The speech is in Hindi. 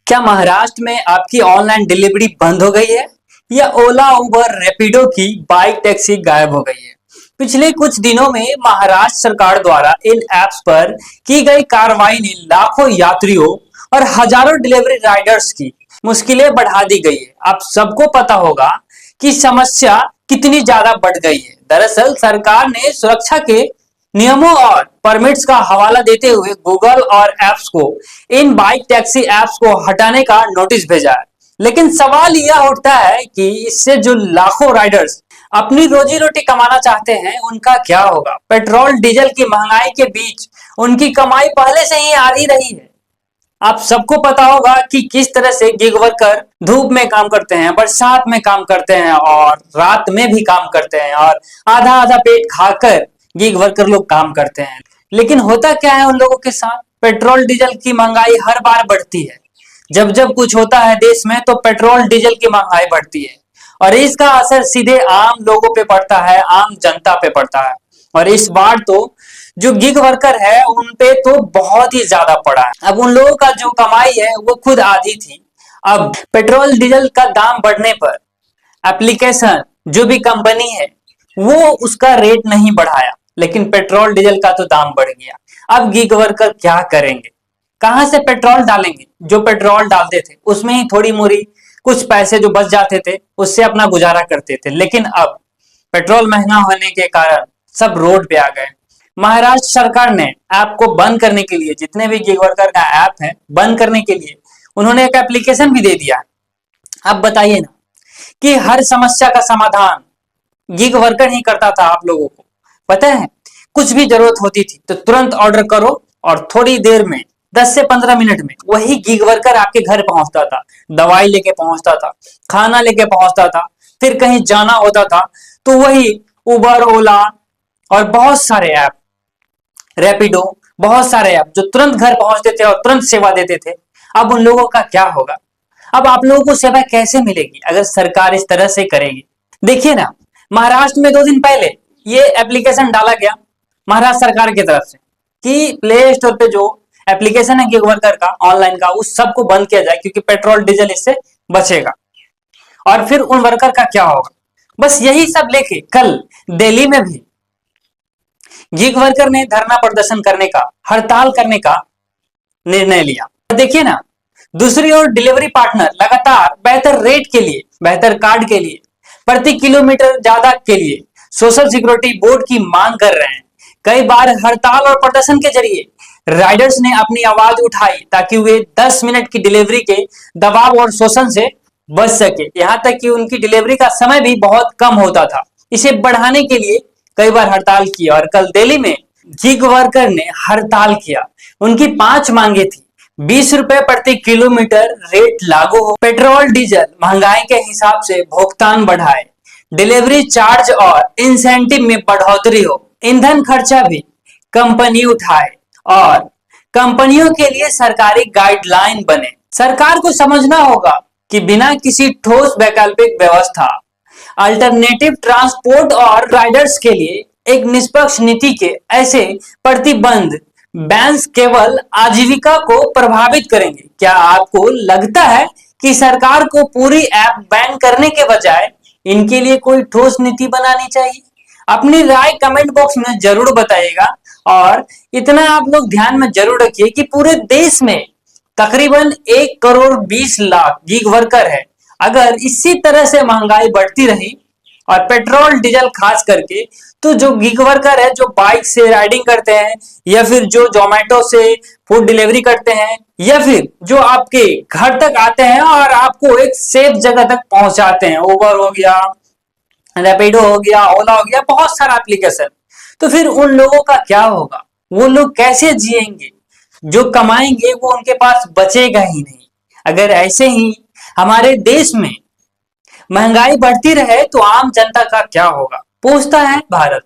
क्या महाराष्ट्र में आपकी ऑनलाइन डिलीवरी बंद हो गई है या ओला उबर रैपिडो की बाइक टैक्सी गायब हो गई है? पिछले कुछ दिनों में महाराष्ट्र सरकार द्वारा इन ऐप्स पर की गई कार्रवाई ने लाखों यात्रियों और हजारों डिलीवरी राइडर्स की मुश्किलें बढ़ा दी गई है। आप सबको पता होगा कि समस्या कितनी ज्यादा बढ़ गई है। दरअसल सरकार ने सुरक्षा के नियमों और परमिट्स का हवाला देते हुए गूगल और एप्स को इन बाइक टैक्सी एप्स को हटाने का नोटिस भेजा है। लेकिन सवाल यह उठता है कि इससे जो लाखों राइडर्स अपनी रोजी रोटी कमाना चाहते हैं उनका क्या होगा? पेट्रोल डीजल की महंगाई के बीच उनकी कमाई पहले से ही आधी रही है। आप सबको पता होगा कि किस तरह से गिग वर्कर धूप में काम करते हैं, बरसात में काम करते हैं और रात में भी काम करते हैं और आधा आधा पेट खाकर गिग वर्कर लोग काम करते हैं। लेकिन होता क्या है उन लोगों के साथ? पेट्रोल डीजल की महंगाई हर बार बढ़ती है। जब जब कुछ होता है देश में तो पेट्रोल डीजल की महंगाई बढ़ती है और इसका असर सीधे आम लोगों पे पड़ता है, आम जनता पे पड़ता है। और इस बार तो जो गिग वर्कर है उन पे तो बहुत ही ज्यादा पड़ा है। अब उन लोगों का जो कमाई है वो खुद आधी थी। अब पेट्रोल डीजल का दाम बढ़ने पर एप्लीकेशन जो भी कंपनी है वो उसका रेट नहीं बढ़ाया, लेकिन पेट्रोल डीजल का तो दाम बढ़ गया। अब गिग वर्कर क्या करेंगे? कहां से पेट्रोल डालेंगे? जो पेट्रोल डालते थे उसमें ही थोड़ी मोरी कुछ पैसे जो बच जाते थे उससे अपना गुजारा करते थे। लेकिन अब पेट्रोल महंगा होने के कारण सब रोड पे आ गए। महाराष्ट्र सरकार ने ऐप को बंद करने के लिए, जितने भी गिग वर्कर का ऐप है बंद करने के लिए उन्होंने एक एप्लीकेशन भी दे दिया। अब बताइए ना कि हर समस्या का समाधान गिग वर्कर ही करता था। आप लोगों को पता है, कुछ भी जरूरत होती थी तो तुरंत ऑर्डर करो और थोड़ी देर में 10 से 15 मिनट में वही गिग वर्कर आपके घर पहुंचता था, दवाई लेके पहुंचता था, खाना लेके पहुंचता था। फिर कहीं जाना होता था तो वही उबर, ओला और बहुत सारे ऐप, रैपिडो, बहुत सारे ऐप जो तुरंत घर पहुंचते थे और तुरंत सेवा देते थे। अब उन लोगों का क्या होगा? अब आप लोगों को सेवा कैसे मिलेगी अगर सरकार इस तरह से करेगी? देखिए ना, महाराष्ट्र में 2 दिन पहले ये एप्लीकेशन डाला गया महाराष्ट्र सरकार की तरफ से कि प्ले स्टोर पे जो एप्लीकेशन है गिग वर्कर का ऑनलाइन का उस सबको बंद किया जाए क्योंकि पेट्रोल डीजल इससे बचेगा। और फिर उन वर्कर का क्या होगा? बस यही सब लेके कल दिल्ली में भी गिग वर्कर ने धरना प्रदर्शन करने का, हड़ताल करने का निर्णय लिया। देखिए ना, दूसरी ओर डिलीवरी पार्टनर लगातार बेहतर रेट के लिए, बेहतर कार्ड के लिए, प्रति किलोमीटर ज्यादा के लिए सोशल सिक्योरिटी बोर्ड की मांग कर रहे हैं। कई बार हड़ताल और प्रदर्शन के जरिए राइडर्स ने अपनी आवाज उठाई ताकि वे 10 मिनट की डिलीवरी के दबाव और शोषण से बच सके। यहां तक कि उनकी डिलीवरी का समय भी बहुत कम होता था। इसे बढ़ाने के लिए कई बार हड़ताल की और कल दिल्ली में गिग वर्कर ने हड़ताल किया। उनकी 5 मांगे थी। 20 रुपए प्रति किलोमीटर रेट लागू हो, पेट्रोल डीजल महंगाई के हिसाब से भुगतान बढ़ाए, डिलीवरी चार्ज और इंसेंटिव में बढ़ोतरी हो, ईंधन खर्चा भी कंपनी उठाए और कंपनियों के लिए सरकारी गाइडलाइन बने। सरकार को समझना होगा कि बिना किसी ठोस वैकल्पिक व्यवस्था, अल्टरनेटिव ट्रांसपोर्ट और राइडर्स के लिए एक निष्पक्ष नीति के ऐसे प्रतिबंध बैन्स केवल आजीविका को प्रभावित करेंगे। क्या आपको लगता है कि सरकार को पूरी ऐप बैन करने के बजाय इनके लिए कोई ठोस नीति बनानी चाहिए? अपनी राय कमेंट बॉक्स में जरूर बताइएगा। और इतना आप लोग ध्यान में जरूर रखिए कि पूरे देश में तकरीबन 1 करोड़ 20 लाख गिग वर्कर है। अगर इसी तरह से महंगाई बढ़ती रही और पेट्रोल डीजल खास करके, तो जो गिग वर्कर है जो बाइक से राइडिंग करते हैं या फिर जो जोमेटो से फूड डिलीवरी करते हैं या फिर जो आपके घर तक आते हैं और आपको एक सेफ जगह तक पहुंचाते हैं, उबर हो गया, रैपिडो हो गया, ओला हो गया, बहुत सारा एप्लीकेशन, तो फिर उन लोगों का क्या होगा? वो लोग कैसे जिएंगे? जो कमाएंगे वो उनके पास बचेगा ही नहीं। अगर ऐसे ही हमारे देश में महंगाई बढ़ती रहे तो आम जनता का क्या होगा? पूछता है भारत।